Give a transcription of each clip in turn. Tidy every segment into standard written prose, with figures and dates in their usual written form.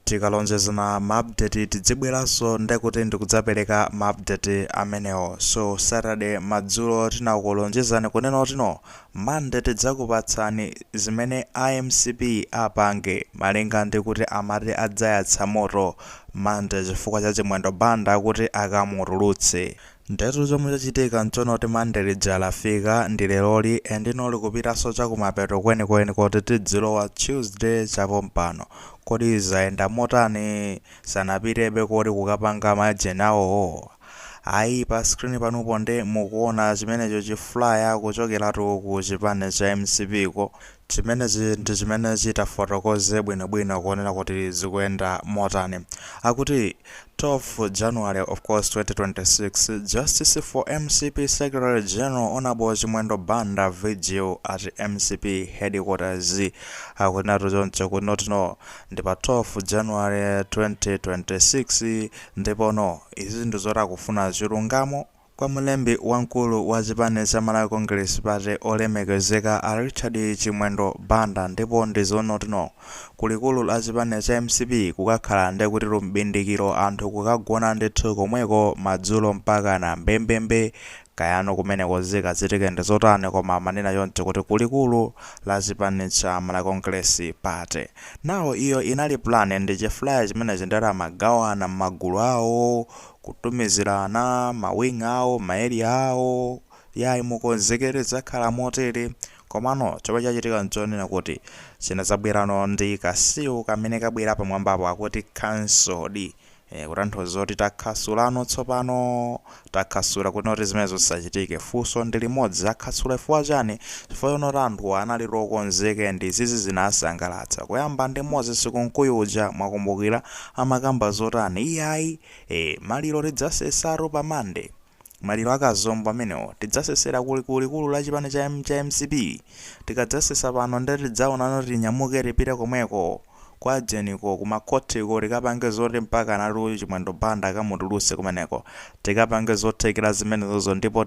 tikalonjezana maupdate tidzibweranso ndekuti ndikudzapereka maupdate amenewo. So Saturday madzulo tinakulonjezani kunena kuti Monday tidzakupatsani zimene IMCP apange malinga ndi kuti amati adzayatsa moto Monday chifukwa cha chimwendo banda kuti akamutulutse. Ndetu zomwe zachitika nchono kuti Monday lija lafika ndi leroli endino likupitanso chakumapeto kwenikweni kuti tidzilowa Tuesday chapompano. Kodi zayenda motani sanapitebe kuti kukapanga majeni awowo. Ayi pa screen panopo nde mukuona chimenecho chiflyer kuchokeratu ku chipani cha MCP ko chimenechi ndi chimene chitafotokoze bwinobwino kuonera kuti zikuyenda motani. Akuti 12 January of course 2026 Justice for MCP Secretary General Honorable Chimwendo Banda vigil at MCP headquarters. Akunatu choncho kunotino ndi pa 12 January 2026 ndipo izi ndizora kufuna chilungamo kwa mlembi wankulu wa chipani cha Malawi Congress Party olemekezeka Richard Chimwendo Banda ndipo ndizonotino kulikulu la chipani cha MCP kukakhala ndi kuti lumbindikiro anthu kukagona ndithu komweko madzulo mpaka na mbembembe kayano kumeneko zikachitika ndi zotani koma manena yonse kuti kulikulu la chipani cha Malawi Congress Party. Nawo iyo inali plan ndi chiflyer chimene chindala magawana magulu awo kutumizirana mawing awo maeri awo yayi mukonzekere zakhala motere komano chomwe chachitika nchonena kuti chinazabwerano ndi kasiu kamene kabwera pamwambapo akuti cancelled. Kutanthauza kuti takhasulano tsopano takhasula kuti zimene zosachitike funso ndi limodzi akhasula chifukwa chani chifukwa yonoti anthu anali lokonzeka ndi zizi zinasangalatsa kuyamba ndi mmodzi sikunkuyuja mwakumbukira amakamba zotani iyayi maliro tidzasesaro pa Monday maliro akazombo amenewo tidzasesera kulikulu la chipani cha MCP tikadzasesa pano ndi tidzaona kuti nyamuke tipite komweko kwa jeniko kumakotiko tikapange zoti mpaka nalu Chimwendo Banda akamutulutse kumeneko tikapange zothekera zimenezo ndipo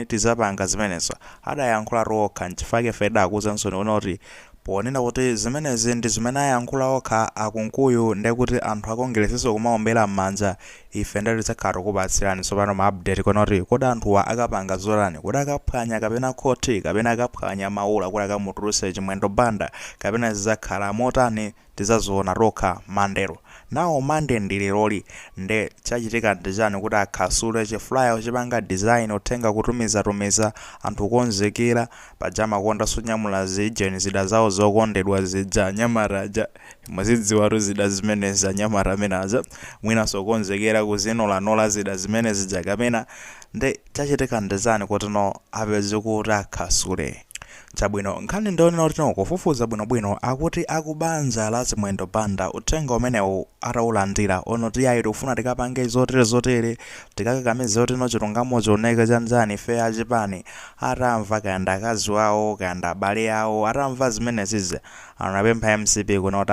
tizapanga zimenezo adayankhula okha nchifukwa feda akuzanso kuti ponena kuti zimenezi ndi zimene ayankhula okha akunkuyu ndi kuti anthu akongereseso kumaombera m'manja ife ndati tidzakhala kupatsirani tsopano ma-update konoti kodi anthuwa akapanga zotani kuti akaphwanya kapena khoti kapena akaphwanya maula kuti akamutulutse Chimwendo Banda kapena zidzakhala motani tizaziona tokha Mandelo. Nawo Monday ndi leroli nde chachitika ndijani kuti akhasule chiflyer chipanga design uthenga kutumiza anthu konzekera pajama konda sunyamula zijeni zida zawo zokondedwa zija nyamaraja muzidziwa zida zimene za nyamara menaza mwina sokonzekera kuzinolanola zida zimene zija kapena nde chachitika ndijani kuti apeze kuti akhasule. Chabwino nkhani ndionena kuti kufufuza bwinobwino akuti akubanja la Chimwendo Banda uthenga umenewu ataulandira onoti yayi tifuna tikapange zotere tikakakamiza kuti chilungamo chioneke chanjani ife achipani atamva kayanda akazi wawo kayanda abale awo atamva zimenezize anapempha MCP kunoti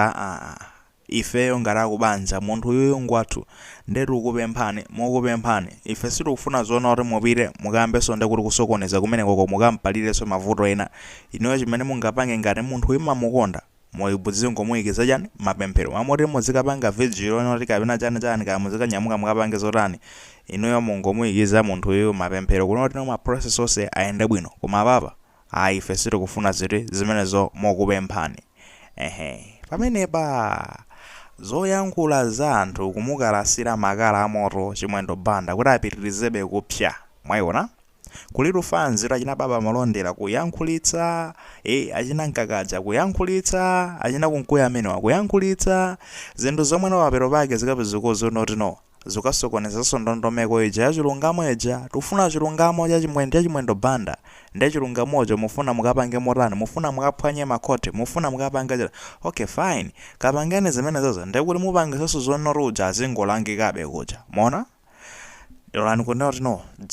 ifeyo ngati akubanja munthu uyu ngwathu ndetu mukupemphani ife sitikufuna zoona kuti mupite mukambenso ndi kuti kusokoneza kumeneko mukampalirenso mavuto ena inuyo chimene mungapange ngati munthu uyu mamukonda muzimuyikiza chani mapemphero amoti muzikapanga vigil onoti kapena chani kaya muzikanyamuka mukapange zotani inuyo mungomuyikiza munthu uyu mapemphero kunoti ma process onse ayende bwino koma apapa ife sitikufuna zimenezo mukupemphani. Pamenepa zoyankhula za anthu kumukalasira makala amoto Chimwendo Banda kuti apitirizebe kupsya mwayiona kulitu fans achina baba malondera kuyankhulitsa achina nkakaja kuyankhulitsa achina kunkuya amenewa kuyankhulitsa zinthu zomwe wapero pake zikapezikozo notino zikasokonezanso ndondomeko ija ya chilungamo ija tufuna chilungamo cha Chimwendo Banda ndi chilungamocho mufuna mukapange motani mufuna mukaphwanye makhoti mufuna mukapange okay fine kapangene zimenezozo ndi kuti mupangeso zonoruja azingolangikabe kuja mona lolani kunena kuti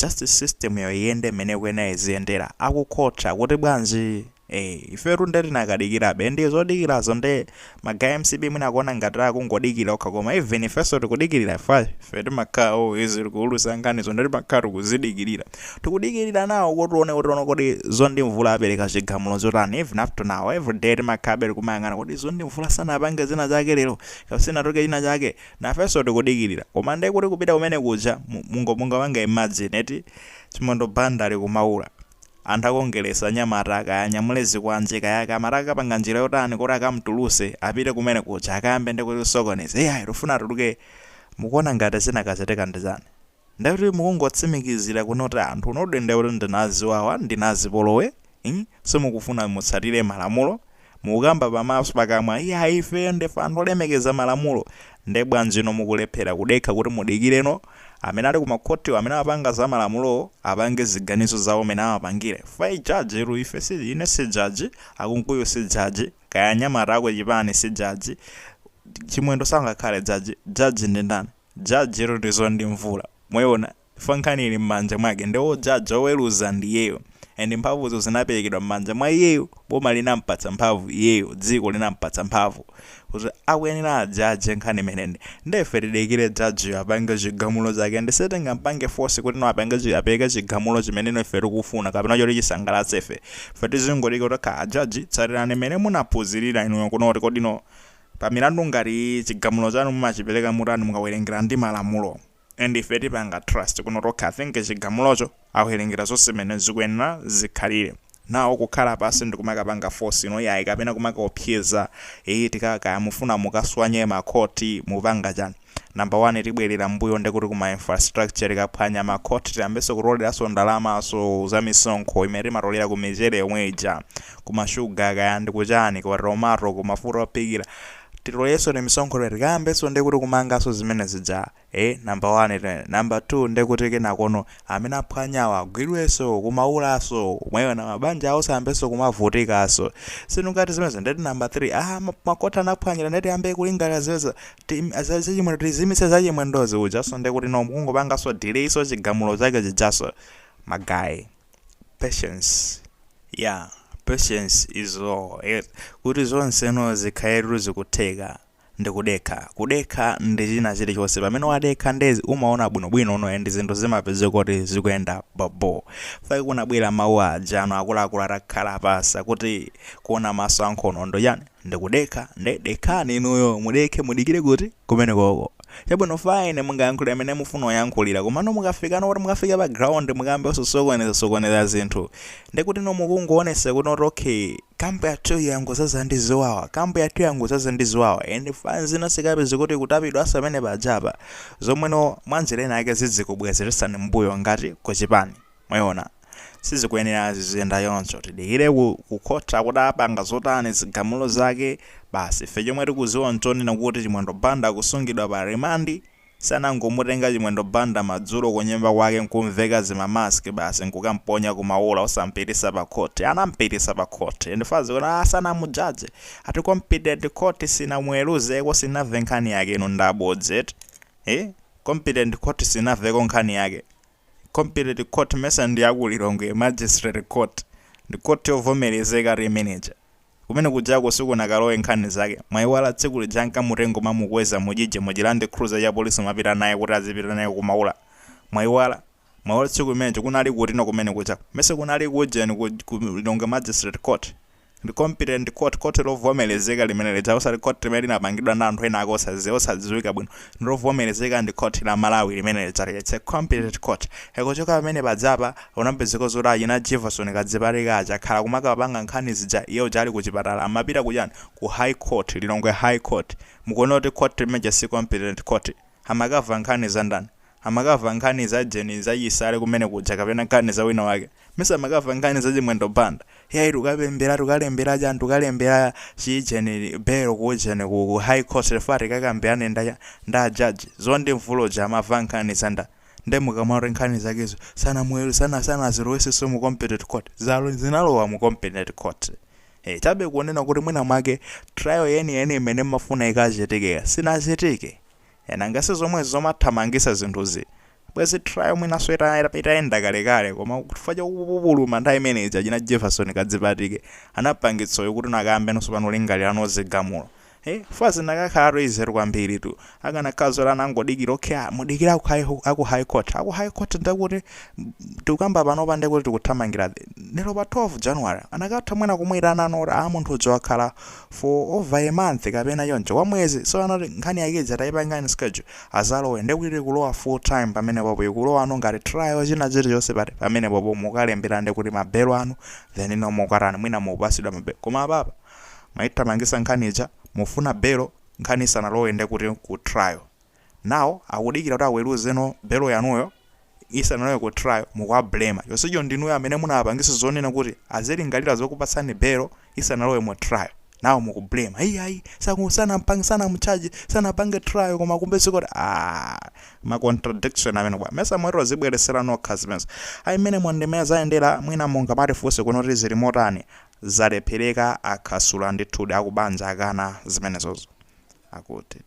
justice system yo iyende mene kwena iziyendera akukhotha kuti bwanji Ifetu ndeti nakadikirabe ndi zodikirazo ndi maga MCB mwina kuona ngati akungodikira okha koma even ifeso tikudikirira fetu makao izi tikulusa nkhanizo ndeti makao tikuzidikirira tikudikirira nawo kuti uone kuti zondi mvula apereka chigamulo zotani even after now every day timakhabe tikumayang'ana kuti zondi mvula sanapange zina zake lero kapsina toke china chake nafeso tikudikirira koma ndi kuti kupita kumene kuja mungo wanga imagine eti chimondo banda ali kumaula anthu akongeresa nyamata akanyamule zikwanje kayaka amaraka panga njira yotani kuti akamtuluse apite kumene kuja akayambe ndi kuti sokoneza ayi tufuna tuluke mukuona ngati zinakazeteka ndizani ndikuti mukungotsimikizira kunoti anthu unodenda kuti ndinaziwawa ndinazipolowe simukufuna mutsatire malamulo mukamba pamaso pakamwa ife ndife anthu olemekeza malamulo ndi bwanji mukulephera kudekha kuti mudikireno amene ali kumakhoti amene apanga za malamulo apange ziganizo zawo amene amapangire fai judge ru ife si ine si judge akunkuyo si judge kaya nyamata akwe chipani si judge chimwendo sangakhale judge ndi ndani judge ru ndizondi mvula mwaona fankhani ili m'manja mwake ndiwo judge oweruza ndiyeyo and mphamvuzo zinaperekedwa m'manja mwa iyeyo boma linampatsa mphamvu iyeyo dziko linampatsa mphamvu kuti akuyenera ajaje nkhani imeneyi ndefe tidikire judge apange chigamulo chake ndisete ngampange force kuti apeke chigamulo chimene ife tikufuna kapena choti chisangalatse ife tizingoti kuti judge tsatirani imene munaphunzirira inu kunoti kodino pa milandu ngati chigamulo chanu mumachipereka mutani mukawerengera ndi malamulo and ife tipanga trust kunoti I think chigamulocho akuwerengera zonse zimene zikuyenera zikhalire nawo kukhala pasi ndikumakapanga force yayi kapena kumakaopseza tikakaya mufuna mukaswanye makhoti mupanga chani number 1 tibwerera mbuyo ndikuti kuma infrastructure kaphwanya makhoti tiyambeso kutoleranso ndalamaso za misonkho imene timatolera ku michere yomwe ija kumashuga kaya ndikuchani kwa tomato kumafuta ophikira tiloyeso ni misonkho tikambeso ndikuti kumangaso zimene zija number 1 number 2 ndikuti kenakono amene aphwanyawa agwidweso kumaulaso mwayiona mabanja awo sambeso kumavutikaso sinungati zimene ndeti number 3 makoti anaphwanyira ndeti ambe kulingalira zeza zachimwendo tizimise zachimwendozi ujaso ndikuti mukungopangaso delayso chigamulo chake chijaso magayi patience patience is all kuti zonseno zikhairu zikutheka ndikudekha ndi china chilichonse pamene wadekha ndezi umaona bwinobwino uno ndi zinthu zimapezeka kuti zikuyenda babo fai kunabwera mawu aja akuluakulu atakhala pasa kuti kuona maso ankhono ndo yani ndikudekha dekhani inuyo mudekhe mudikire kuti kumene koko chabwino fine mungayankhulira amene mufuna oyankhulira komano mukafika kuti mukafika pa ground mukambe osokoneza zinthu ndikuti mukungoonesa kuti okay kampo yathu yangozaza ndi ziwawa and fans zinasikabe zikuti kutapidwa asamene pajapa zomweno mwanjirena ake zizikubwezeresani mbuyo ngati kuchipani mwayiona sizikuyenera zizenda yonso tidikire kukhotha kuti apanga zotani zigamulo zake basi ife chomwe tikuziwa nchonena kuti chimwendo banda kusungidwa pa remandi sanangomutenga chimwendo banda madzulo kunyumba kwake nkumveka zimamaski basi nkukamponya kumaula osampitisa pa khoti anampitisa pa khoti ndifazi kuti asanamujaje ati competent court sinamweruzeko sinamve nkhani yake ino ndabodze competent court sinamveko nkhani yake competent court mesa ndi yakulilongwe magistrate court ndi court yovomerezeka manager kumene kujako sikunakalowe nkhani zake mwayiwala tsiku lijanka mutengo mamukweza mujije mujilande cruiser ya polisi mapita naye kuti azipita naye kumaula mwayiwala tsiku limenecho kunali kutino kumene kuchako mese kunali kujeni kulilongwe magistrate court ndi competent court lovomerezeka limene lija osati court limene linapangidwa ndi anthu ena osadziwika bwino ndilovomerezeka ndi court la Malawi limene lija it's a competent court ekuchoka pamene padzapa unapezeka zoti achina Jefferson kadzipalika akhala kumakapanga nkhani zija iye ujali kuchipatala amapita kujani ku high court lilongwe high court mukuona kuti court limene si competent court amakava nkhani za ndani amakava nkhani za jeni za yisale kumene kuja kapena nkhani za wina wake mesa amakava nkhani za chimwendo banda yayi tukalembera chijeni belo kujeni ku high court lefati kakambirane nda judge zonde mvulo amava nkhani zanda ndemukamaro nkhani zakezo sana zirowese so mu competent court zalo zinalowa mu competent court chabe kuonena kuti mwina mwake trial yeni imene mafuna ikachitikira sinachitike nangase zomwe zomathamangisa zinthuzi bwezi trial mwina sweta itaenda kalekale koma kufa cha kupuluma nthawi imeneyi china Jefferson Kadzipatike anapangitsayo kuti nakambe nonso pano lingalira nozigamulo fazi nakakhala toizero kwambiri tu akanakhazola nangodikira mudikira aku high court ndakuti tikukamba panopa ndekuti tikuthamangira lero pa 12 January anakatha mwina kumwirana noti munthu uja wakhala for over a month kapena yonje wa mwezi so anoti nkhani yakidza tayipangani schedule azalowe ndekuti kulowa full time pamene popo ikulowa ano ngati trial china chilichonse pamene popo mukalembera ndekuti mabelo anu then ino mukarani mwina mupasidwa mabelo koma apapa maithamangisa nkhani ija mufuna belo nkhani isanalowe ndekuti ku trial now akudikira kuti aweruze no belo yanuyo isanalowe ku trial mukwablema yonsecho ndinuyo amene munapangisa zonena kuti azilingalira zokupatsani belo isanalowe mu trial nawo mukublema ayi sana mchaji sanapange trial koma kumbe sikoti ma contradiction amene bwa mesa mwero zibweresera nokha zimene imene mwandemera zayendera mwina monga pati funse kunoti zili motani zalephereka akhasula ndithu akubanja akana zimenezozo akuti